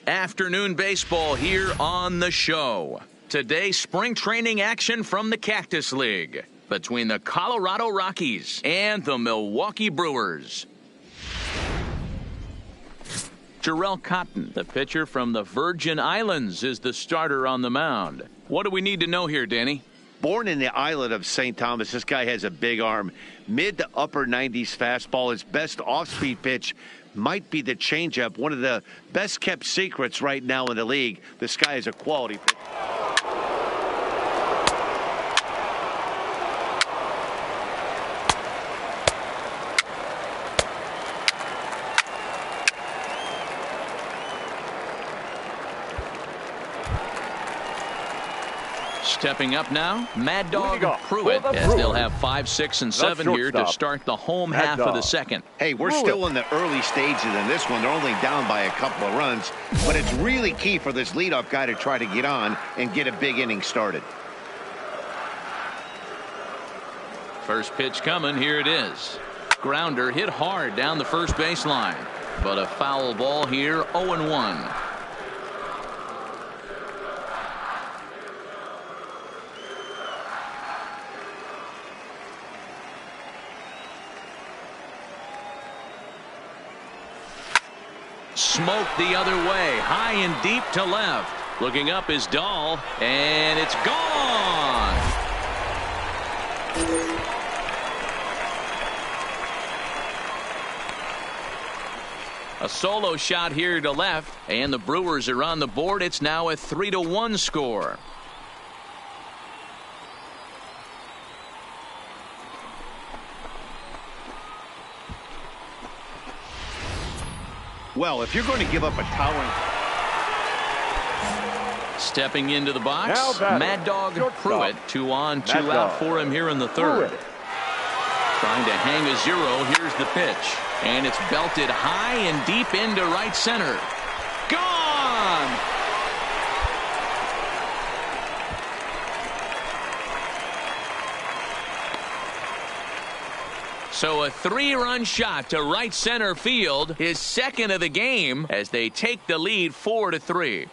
Afternoon baseball here on the show. Today, spring training action from the Cactus League between the Colorado Rockies and the Milwaukee Brewers. Jarrell Cotton, the pitcher from the Virgin Islands, is the starter on the mound. What do we need to know here, Danny? Born in the island of St. Thomas, this guy has a big arm. Mid to upper 90s fastball. His best off-speed pitch might be the changeup. One of the best-kept secrets right now in the league. This guy is a quality pitcher. Stepping up now, Mad Dog Pruitt, as they'll have 5, 6, and 7 here to start the home half of the second. Hey, we're still in the early stages in this one. They're only down by a couple of runs, but it's really key for this leadoff guy to try to get on and get a big inning started. First pitch coming, here it is. Grounder hit hard down the first baseline, but a foul ball here, 0-1. Smoked the other way, high and deep to left. Looking up is Dahl, and it's gone. A solo shot here to left, and the Brewers are on the board. It's now a 3-1 score. Well, if you're going to give up a towering... Stepping into the box, Mad Dog Pruitt. 2 on, 2 out for him here in the third. Trying to hang a 0. Here's the pitch. And it's belted high and deep into right center. Gone! So a 3-run shot to right center field, his second of the game, as they take the lead 4-3.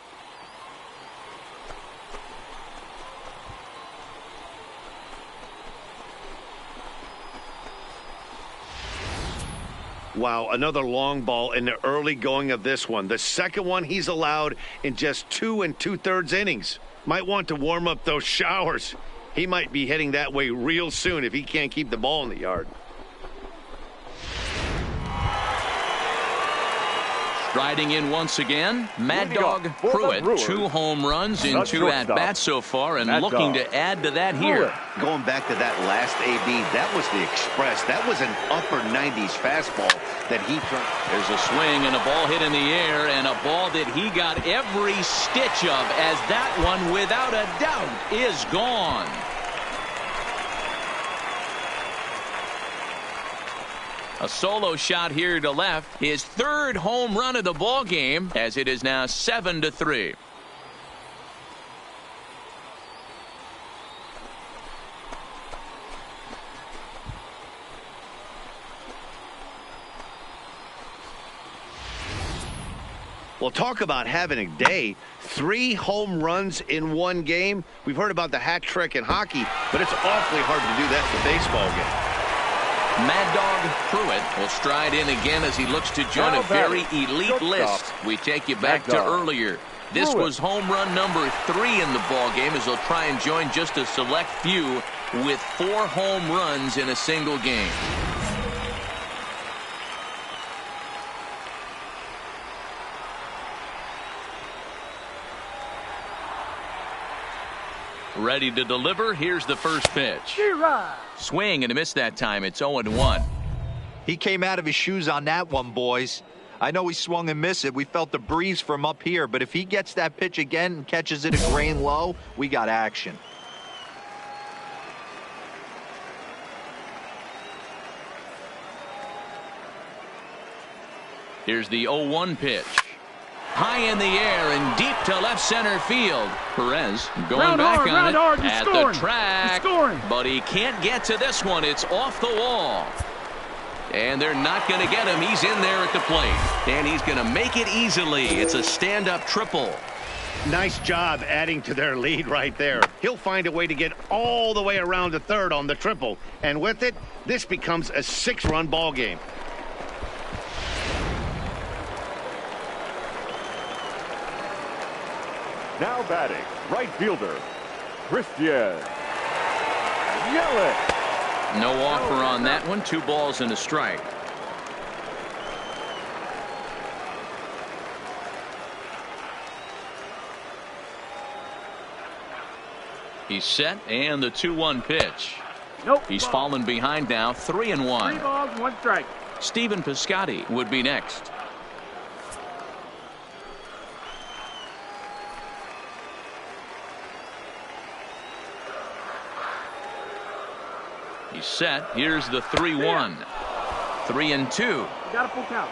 Wow, another long ball in the early going of this one. The second one he's allowed in just 2 2/3 innings. Might want to warm up those showers. He might be heading that way real soon if he can't keep the ball in the yard. Striding in once again, Mad Dog Pruitt. 2 home runs in 2 at-bats so far, and looking to add to that here. Going back to that last AB, that was the express. That was an upper 90s fastball that he turned. There's a swing and a ball hit in the air, and a ball that he got every stitch of, as that one, without a doubt, is gone. A solo shot here to left. His 3rd home run of the ball game, as it is now 7-3. Well, talk about having a day. 3 home runs in 1 game. We've heard about the hat trick in hockey, but it's awfully hard to do that in a baseball game. Mad Dog Pruitt will stride in again as he looks to join a very elite list. We take you back to earlier. This was home run number 3 in the ball game, as he'll try and join just a select few with 4 home runs in a single game. Ready to deliver. Here's the first pitch. Swing and a miss that time. It's 0-1. He came out of his shoes on that one, boys. I know he swung and missed it. We felt the breeze from up here, but if he gets that pitch again and catches it a grain low, we got action. Here's the 0-1 pitch. High in the air and deep to left center field. Perez going back on it at the track, but he can't get to this one. It's off the wall. And they're not going to get him. He's in there at the plate. And he's going to make it easily. It's a stand-up triple. Nice job adding to their lead right there. He'll find a way to get all the way around to third on the triple. And with it, this becomes a 6-run ball game. Now batting, right fielder, Christian Yelich. No offer on that one. 2 balls and a strike. He's set, and the 2-1 pitch. He's fallen behind now, 3-1. 3 balls, 1 strike. Stephen Piscotty would be next. He's set. Here's the 3-1. 3-2. Got a full count.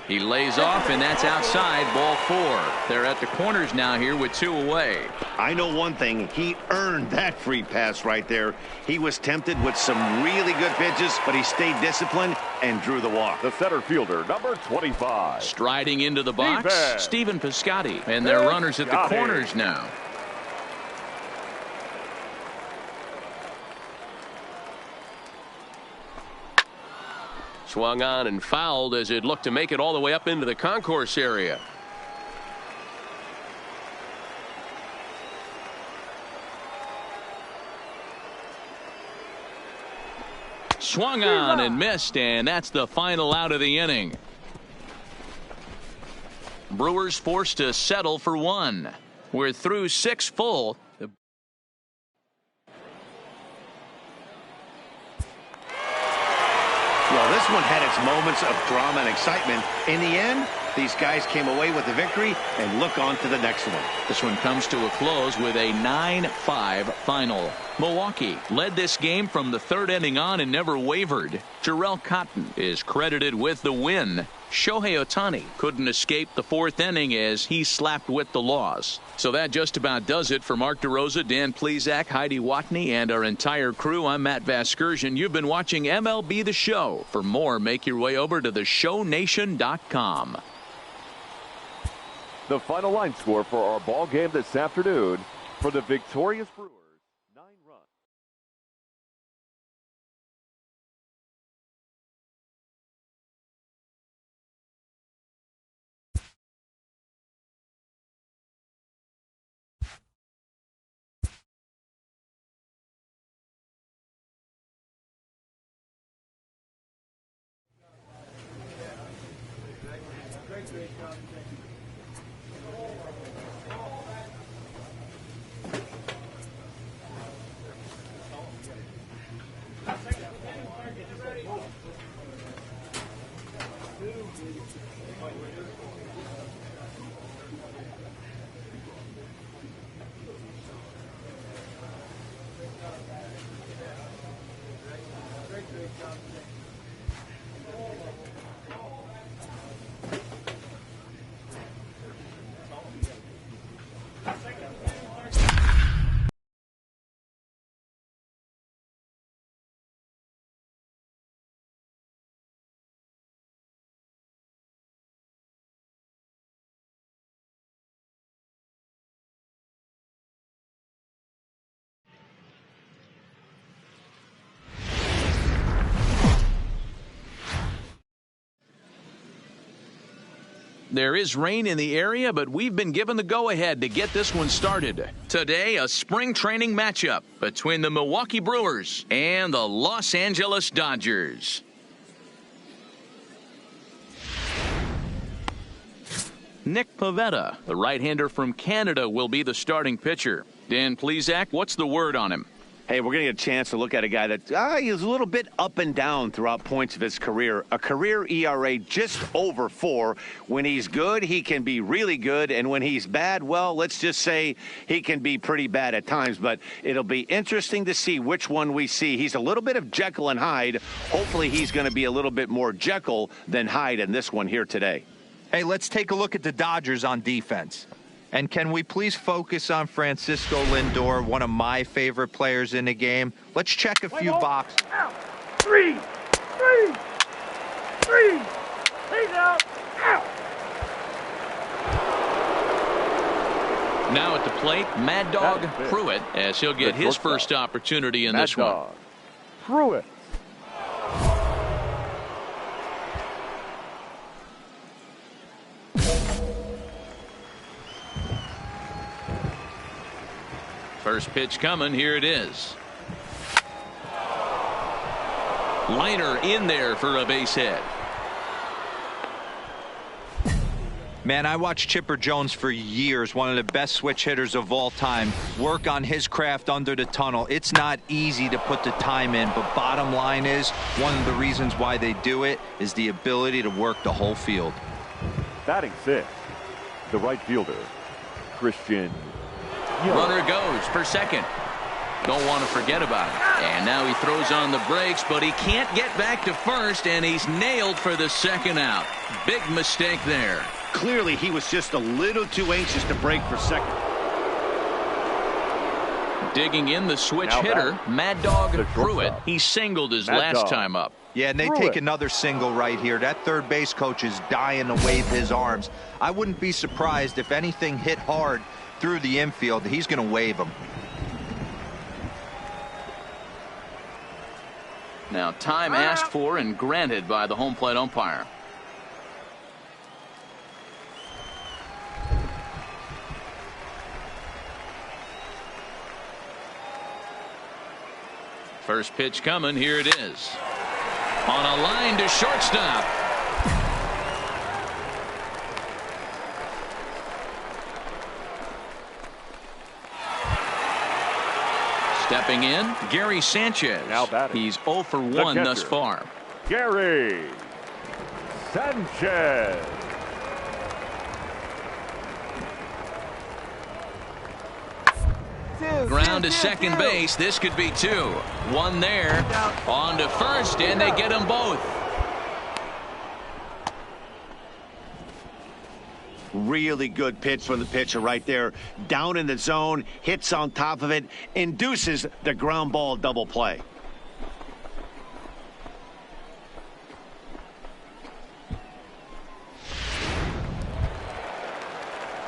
He lays off, and that's outside. Ball 4. They're at the corners now here with 2 away. I know one thing. He earned that free pass right there. He was tempted with some really good pitches, but he stayed disciplined and drew the walk. The center fielder, number 25. Striding into the box, Stephen Piscotty. And they're runners at the corners now. Swung on and fouled as it looked to make it all the way up into the concourse area. Swung on and missed, and that's the final out of the inning. Brewers forced to settle for 1. We're through 6 full. Well, this one had its moments of drama and excitement. In the end, These guys came away with the victory and look on to the next one. This one comes to a close with a 9-5 final. Milwaukee led this game from the third inning on and never wavered. Jarrell Cotton is credited with the win. Shohei Ohtani couldn't escape the fourth inning as he slapped with the loss. So that just about does it for Mark DeRosa, Dan Plesac, Heidi Watney, and our entire crew. I'm Matt Vasgersian. You've been watching MLB The Show. For more, make your way over to theshownation.com. The final line score for our ball game this afternoon for the victorious Brewers. 9 runs. There is rain in the area, but we've been given the go-ahead to get this one started. Today, a spring training matchup between the Milwaukee Brewers and the Los Angeles Dodgers. Nick Pivetta, the right-hander from Canada, will be the starting pitcher. Dan Plesac, what's the word on him? Hey, we're going to get a chance to look at a guy that he's a little bit up and down throughout points of his career. A career ERA just over 4. When he's good, he can be really good. And when he's bad, well, let's just say he can be pretty bad at times. But it'll be interesting to see which one we see. He's a little bit of Jekyll and Hyde. Hopefully he's going to be a little bit more Jekyll than Hyde in this one here today. Hey, let's take a look at the Dodgers on defense. And can we please focus on Francisco Lindor, one of my favorite players in the game? Let's check a few boxes. Out. 3. He's out. Out. Now at the plate, Mad Dog Pruitt, as he'll get his first opportunity in this one. Pruitt. First pitch coming. Here it is. Liner in there for a base hit. Man, I watched Chipper Jones for years, one of the best switch hitters of all time, work on his craft under the tunnel. It's not easy to put the time in, but bottom line is, one of the reasons why they do it is the ability to work the whole field. Batting 6th, the right fielder, Christian. Runner goes for second. Don't want to forget about it. And now he throws on the brakes, but he can't get back to first, and he's nailed for the second out. Big mistake there. Clearly, he was just a little too anxious to break for second. Digging in the switch hitter, Mad Dog Pruitt. He singled his last time up. Yeah, and they take another single right here. That third base coach is dying to wave his arms. I wouldn't be surprised if anything hit hard through the infield. He's going to wave him. Now time asked for and granted by the home plate umpire. First pitch coming. Here it is. On a line to shortstop. Stepping in, Gary Sanchez. Now batting. He's 0 for 1 thus far. Gary Sanchez. ground to second base. This could be two. One there. On to first, and they get them both. Really good pitch from the pitcher right there. Down in the zone, hits on top of it, induces the ground ball double play.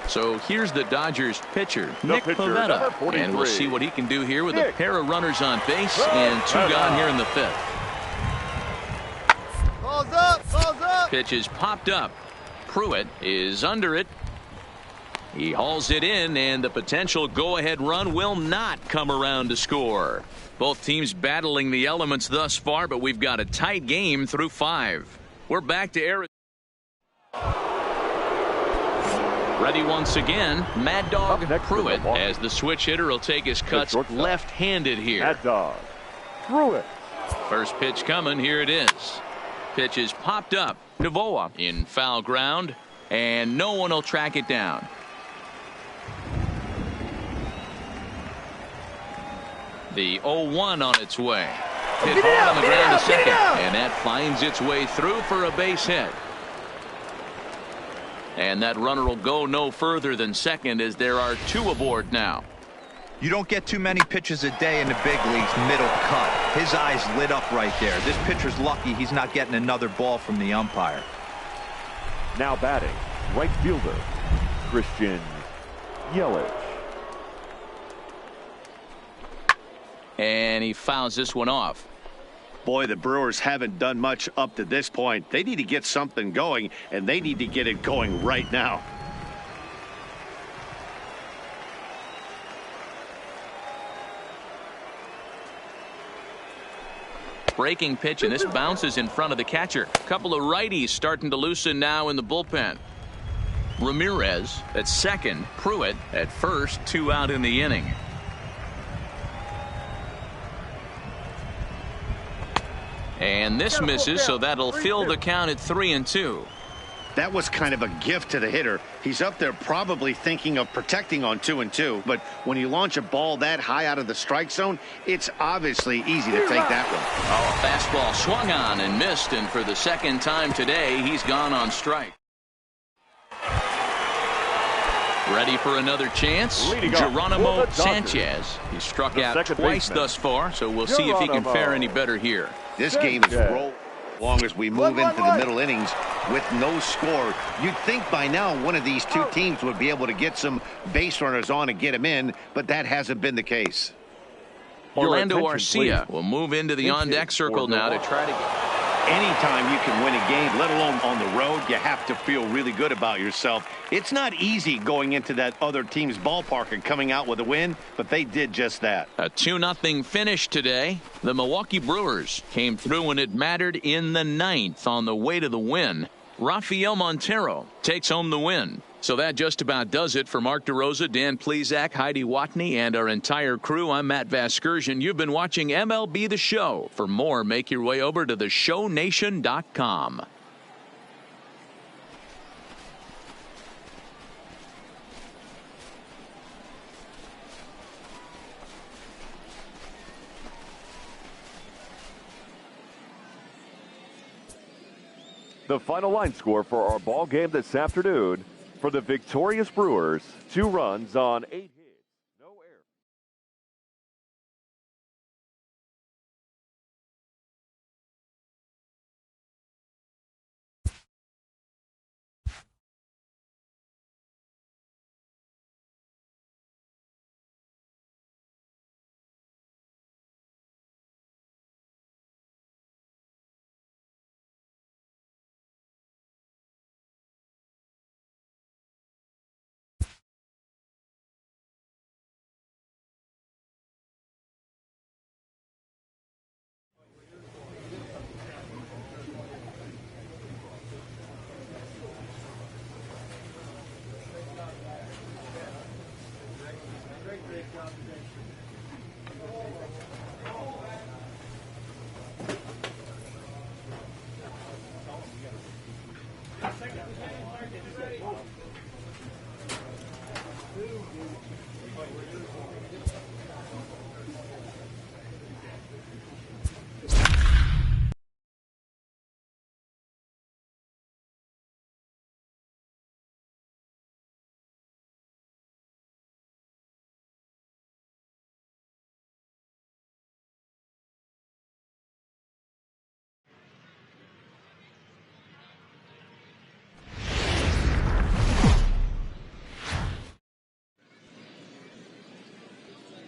So here's the Dodgers pitcher, Nick pitcher, Pivetta. And we'll see what he can do here with a pair of runners on base and two gone here in the fifth. Balls up, balls up. Pitch is popped up. Pruitt is under it. He hauls it in, and the potential go-ahead run will not come around to score. Both teams battling the elements thus far, but we've got a tight game through 5. We're back to Arizona. Ready once again, Mad Dog Pruitt, as the switch hitter will take his cuts left-handed here. Mad Dog Pruitt. First pitch coming, here it is. Pitch is popped up. Novoa in foul ground, and no one will track it down. The 0-1 on its way. Hit hard on the ground to second, and that finds its way through for a base hit. And that runner will go no further than second, as there are 2 aboard now. You don't get too many pitches a day in the big leagues middle cut. His eyes lit up right there. This pitcher's lucky he's not getting another ball from the umpire. Now batting, right fielder, Christian Yelich. And he fouls this one off. Boy, the Brewers haven't done much up to this point. They need to get something going, and they need to get it going right now. Breaking pitch, and this bounces in front of the catcher. A couple of righties starting to loosen now in the bullpen. Ramirez at second, Pruitt at first, 2 out in the inning. And this misses, so that'll fill the count at 3-2. That was kind of a gift to the hitter. He's up there probably thinking of protecting on 2-2, but when you launch a ball that high out of the strike zone, it's obviously easy to take that one. Oh, fastball swung on and missed, and for the second time today, he's gone on strike. Ready for another chance? Geronimo Sanchez. He struck out twice thus far, so we'll see if he can fare any better here. This game is rolled as long as we move into the middle innings with no score. You'd think by now one of these two teams would be able to get some base runners on and get them in, but that hasn't been the case. Orlando Arcia will move into the on-deck circle now to try to get... Anytime you can win a game, let alone on the road, you have to feel really good about yourself. It's not easy going into that other team's ballpark and coming out with a win, but they did just that. A 2-0 finish today. The Milwaukee Brewers came through when it mattered in the 9th on the way to the win. Rafael Montero takes home the win. So that just about does it for Mark DeRosa, Dan Plesac, Heidi Watney, and our entire crew. I'm Matt Vasgersian. You've been watching MLB The Show. For more, make your way over to theshownation.com. The final line score for our ball game this afternoon: for the victorious Brewers, 2 runs on 8 hits.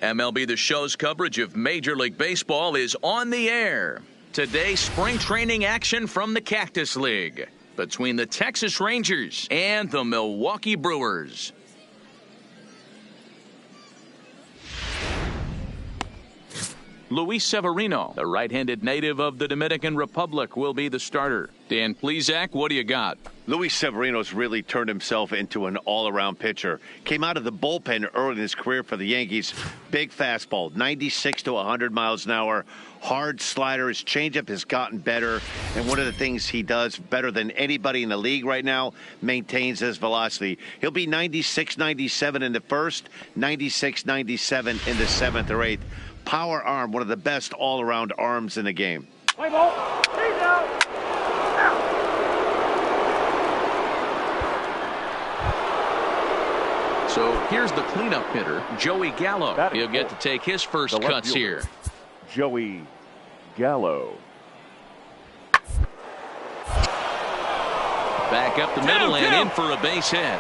MLB The Show's coverage of Major League Baseball is on the air. Today, spring training action from the Cactus League between the Texas Rangers and the Milwaukee Brewers. Luis Severino, the right-handed native of the Dominican Republic, will be the starter. Dan Plesac, what do you got? Luis Severino's really turned himself into an all-around pitcher. Came out of the bullpen early in his career for the Yankees. Big fastball, 96 to 100 miles an hour. Hard slider. His changeup has gotten better. And one of the things he does better than anybody in the league right now, maintains his velocity. He'll be 96, 97 in the first, 96, 97 in the seventh or eighth. Power arm, one of the best all-around arms in the game. Play ball. He's out. So here's the cleanup hitter, Joey Gallo. He'll get to take his first cuts here. Joey Gallo. Back up the middle and in for a base hit.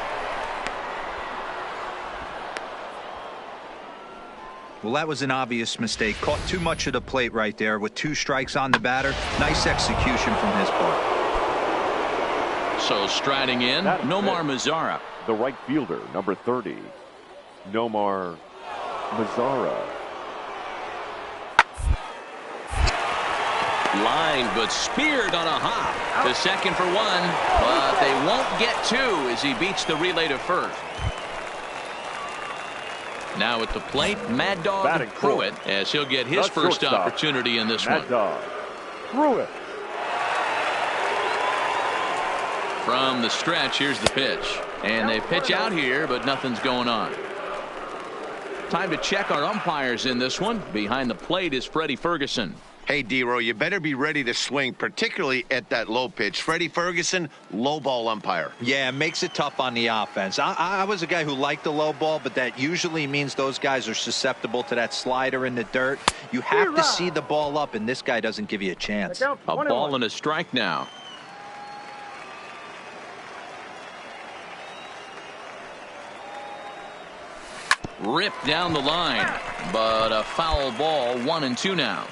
Well, that was an obvious mistake. Caught too much of the plate right there with 2 strikes on the batter. Nice execution from his part. So striding in, Nomar Mazara. The right fielder, number 30, Nomar Mazara. Line, but speared on a hop. To second for 1, but they won't get 2 as he beats the relay to first. Now at the plate, Mad Dog Pruitt, as he'll get his first opportunity in this one. Mad Dog Pruitt. From the stretch, here's the pitch. And they pitch out here, but nothing's going on. Time to check our umpires in this one. Behind the plate is Freddie Ferguson. Hey, D-Row, you better be ready to swing, particularly at that low pitch. Freddie Ferguson, low ball umpire. Yeah, it makes it tough on the offense. I was a guy who liked the low ball, but that usually means those guys are susceptible to that slider in the dirt. You have to see the ball up, and this guy doesn't give you a chance. A ball and a strike now. Ripped down the line, but a foul ball, 1-2 now.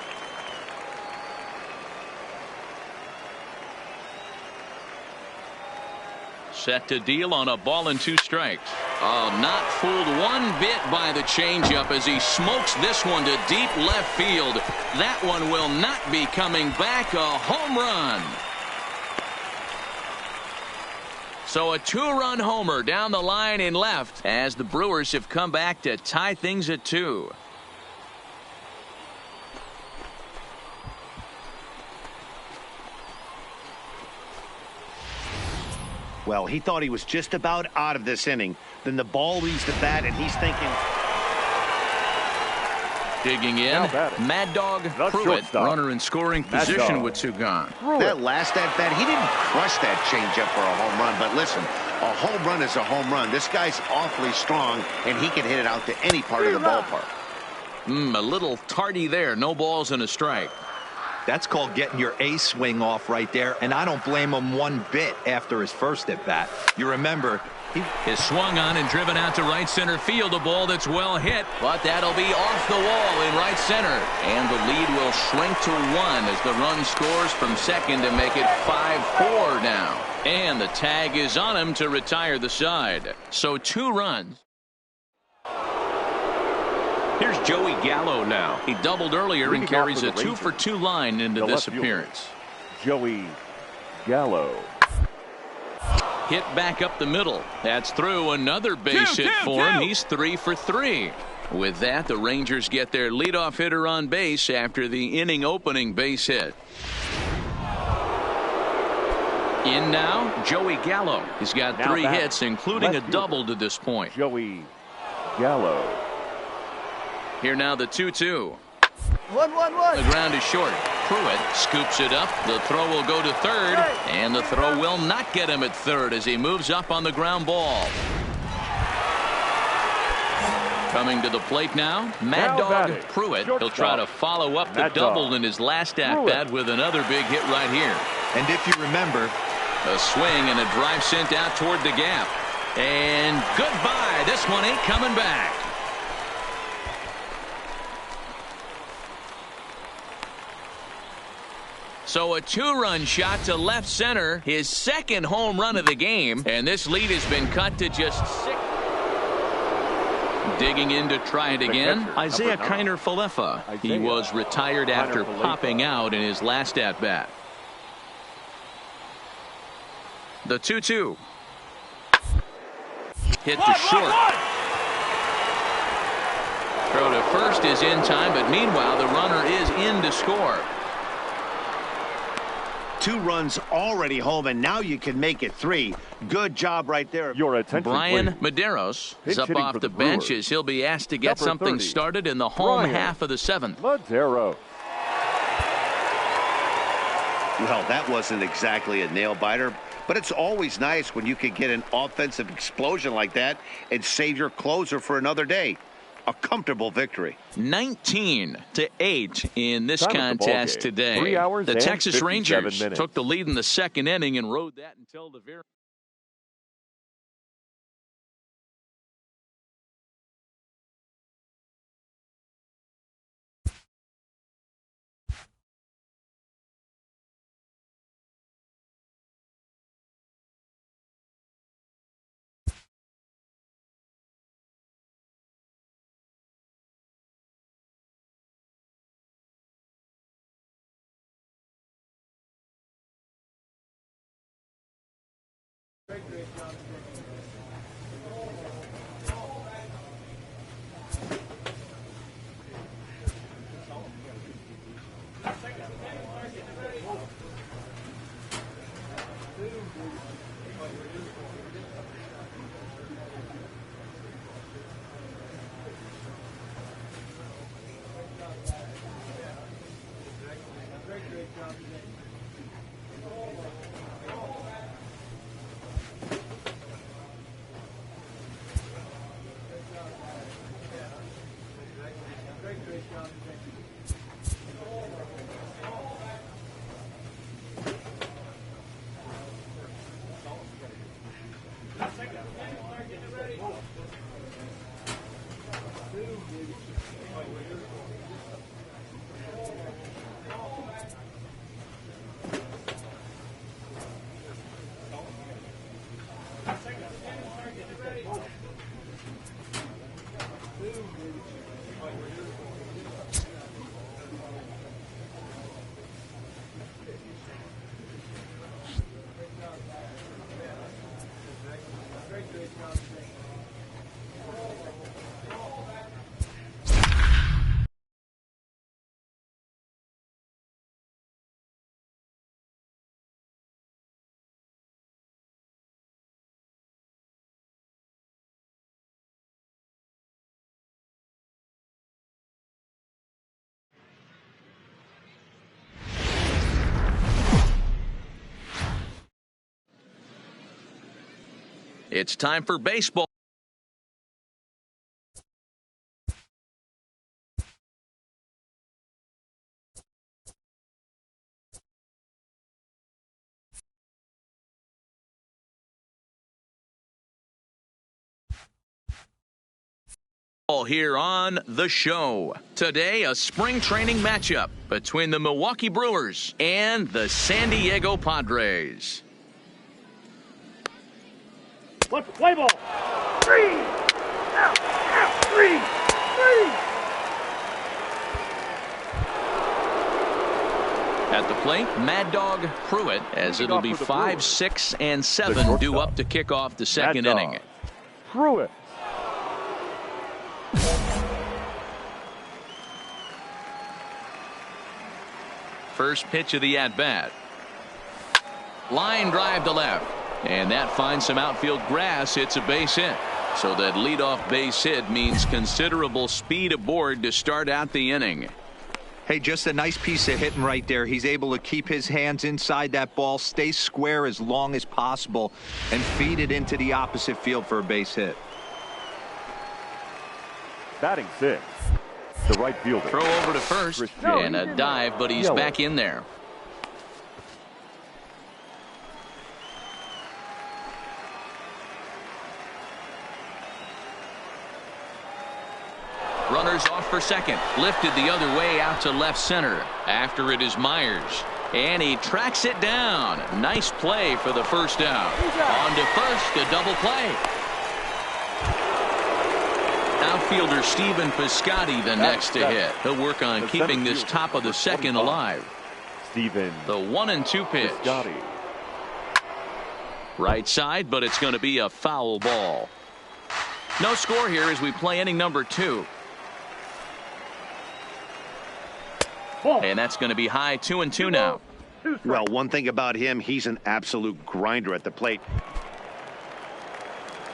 Set to deal on a ball and 2 strikes. Oh, not fooled one bit by the changeup as he smokes this one to deep left field. That one will not be coming back. A home run. So a 2-run homer down the line in left as the Brewers have come back to tie things at 2. Well, he thought he was just about out of this inning. Then the ball leaves the bat, and he's thinking. Digging in, Mad Dog Pruitt, runner in scoring position with 2 gone. That last at-bat, he didn't crush that changeup for a home run. But listen, a home run is a home run. This guy's awfully strong, and he can hit it out to any part of the ballpark. A little tardy there. No balls and a strike. That's called getting your A swing off right there, and I don't blame him one bit after his first at bat. You remember, he is swung on and driven out to right center field. A ball that's well hit, but that'll be off the wall in right center. And the lead will shrink to 1 as the run scores from second to make it 5-4 now. And the tag is on him to retire the side. So 2 runs. Here's Joey Gallo now. He doubled earlier and carries a 2-for-2 line into this appearance. Joey Gallo. Hit back up the middle. That's through. Another base hit for him. He's 3 for 3. With that, the Rangers get their leadoff hitter on base after the inning opening base hit. In now, Joey Gallo. He's got 3 hits, including a double to this point. Joey Gallo. Here now the 2-2. 1-1-1. The ground is short. Pruitt scoops it up. The throw will go to third, and the throw will not get him at third as he moves up on the ground ball. Coming to the plate now, Mad Dog Pruitt. He'll try to follow up the double in his last at-bat with another big hit right here. And if you remember, a swing and a drive sent out toward the gap. And goodbye. This one ain't coming back. So a 2-run shot to left center, his second home run of the game, and this lead has been cut to just 6. Digging in to try it again, Isaiah Kiner-Falefa. He was retired after popping out in his last at-bat. The 2-2. Hit to short. Throw to first is in time, but meanwhile the runner is in to score. 2 runs already home, and now you can make it 3. Good job right there. Your attention, Brian please. Medeiros is Pitch up hitting off for the the bench Brewers. as he'll be asked to get Number something 30, started in the home Brian half of the 7th. Medeiros. Well, that wasn't exactly a nail-biter, but it's always nice when you can get an offensive explosion like that and save your closer for another day. A comfortable victory. 19-8 in this Time of the contest ballgame, today. 3 hours The and Texas 57 Rangers minutes. took the lead in the second inning and rode that until the very It's time for baseball. Here on the show. Today, a spring training matchup between the Milwaukee Brewers and the San Diego Padres. What's the play ball? 3! Out! 3! At the plate, Mad Dog Pruitt, as it'll be 5, 6, and 7 due up to kick off the second inning. Pruitt. First pitch of the at-bat. Line drive to left. And that finds some outfield grass. It's a base hit. So that leadoff base hit means considerable speed aboard to start out the inning. Hey, just a nice piece of hitting right there. He's able to keep his hands inside that ball, stay square as long as possible, and feed it into the opposite field for a base hit. Batting 6. The right fielder. Throw over to first and a dive, but he's back in there. Runners off for second. Lifted the other way out to left center. After it is Myers. And he tracks it down. Nice play for the first out. On to first, a double play. Outfielder Stephen Piscotty the next to hit. He'll work on keeping this top of the second alive. Stephen. The 1-2 pitch. Right side, but it's going to be a foul ball. No score here as we play inning number 2. And that's going to be high 2-2 now. Well, one thing about him, he's an absolute grinder at the plate.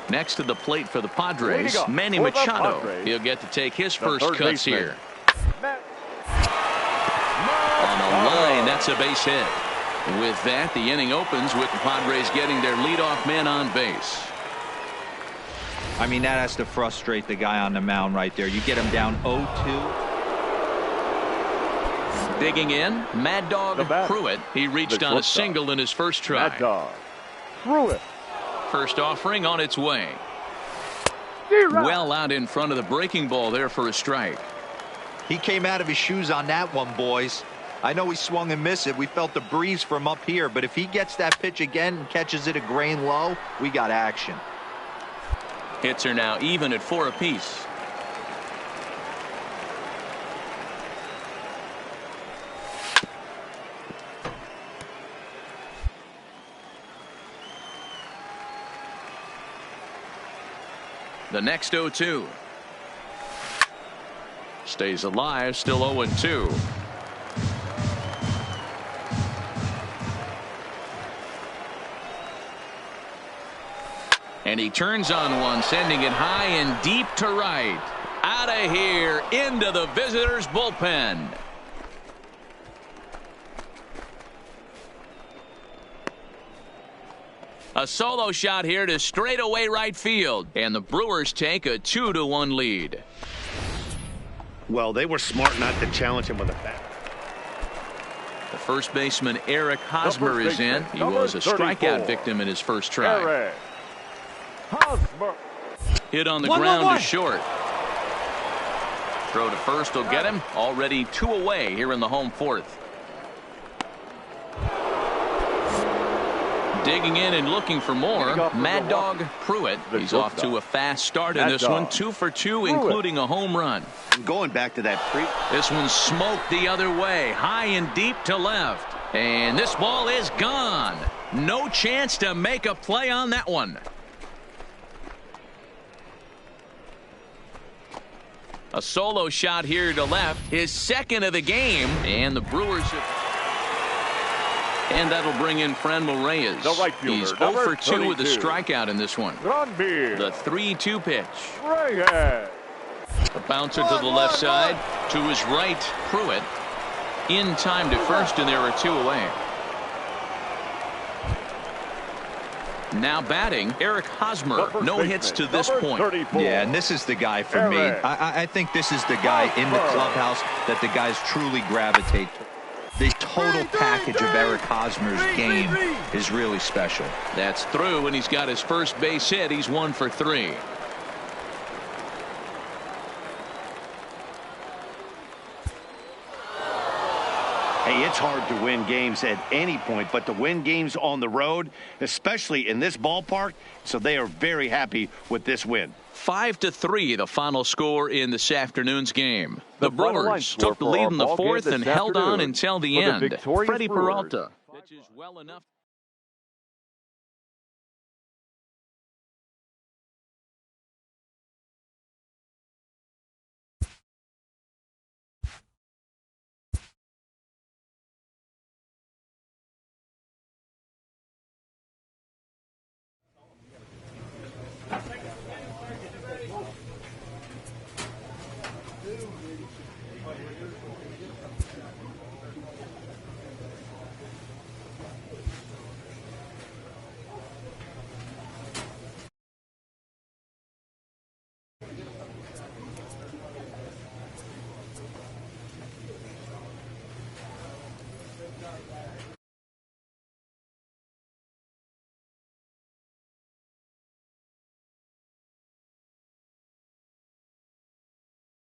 Next to the plate for the Padres, Manny Machado. He'll get to take his first cuts here. On the line, that's a base hit. With that, the inning opens with the Padres getting their leadoff man on base. I mean, that has to frustrate the guy on the mound right there. You get him down 0-2. Digging in, Mad Dog Pruitt. He reached on a single in his first try. Mad Dog Pruitt. First offering on its way. Well out in front of the breaking ball there for a strike. He came out of his shoes on that one, boys. I know he swung and missed it. We felt the breeze from up here, but if he gets that pitch again and catches it a grain low, we got action. Hits are now even at 4 apiece. The next 0-2. Stays alive, still 0-2. And he turns on one, sending it high and deep to right. Out of here, into the visitors' bullpen. A solo shot here to straightaway right field. And the Brewers take a 2-1 lead. Well, they were smart not to challenge him with a bat. The first baseman, Eric Hosmer, is in. He was a strikeout victim in his first try. Eric Hosmer. Hit on the ground to short. Throw to first will get him. Already 2 away here in the home 4th. Digging in and looking for more, Mad Dog Pruitt. He's off to a fast start in this one. 2 for 2, including a home run. And going back to that this one's smoked the other way, high and deep to left. And this ball is gone. No chance to make a play on that one. A solo shot here to left, his second of the game, and the Brewers and that'll bring in Franmil Reyes. The right fielder, he's 0 for 2 with a strikeout in this one. The 3-2 pitch. Reyes. A bouncer to the left side. To his right, Pruitt. In time to first, and there are 2 away. Now batting, Eric Hosmer. No hits to this point. Yeah, and this is the guy for me. I think this is the guy in the clubhouse that the guys truly gravitate to. The total package of Eric Hosmer's game is really special. That's through, and he's got his first base hit. He's 1 for 3. Hey, it's hard to win games at any point, but to win games on the road, especially in this ballpark, so they are very happy with this win. 5-3, the final score in this afternoon's game. The Brewers took the lead in the 4th and held on until the end. Freddie Peralta pitches well enough.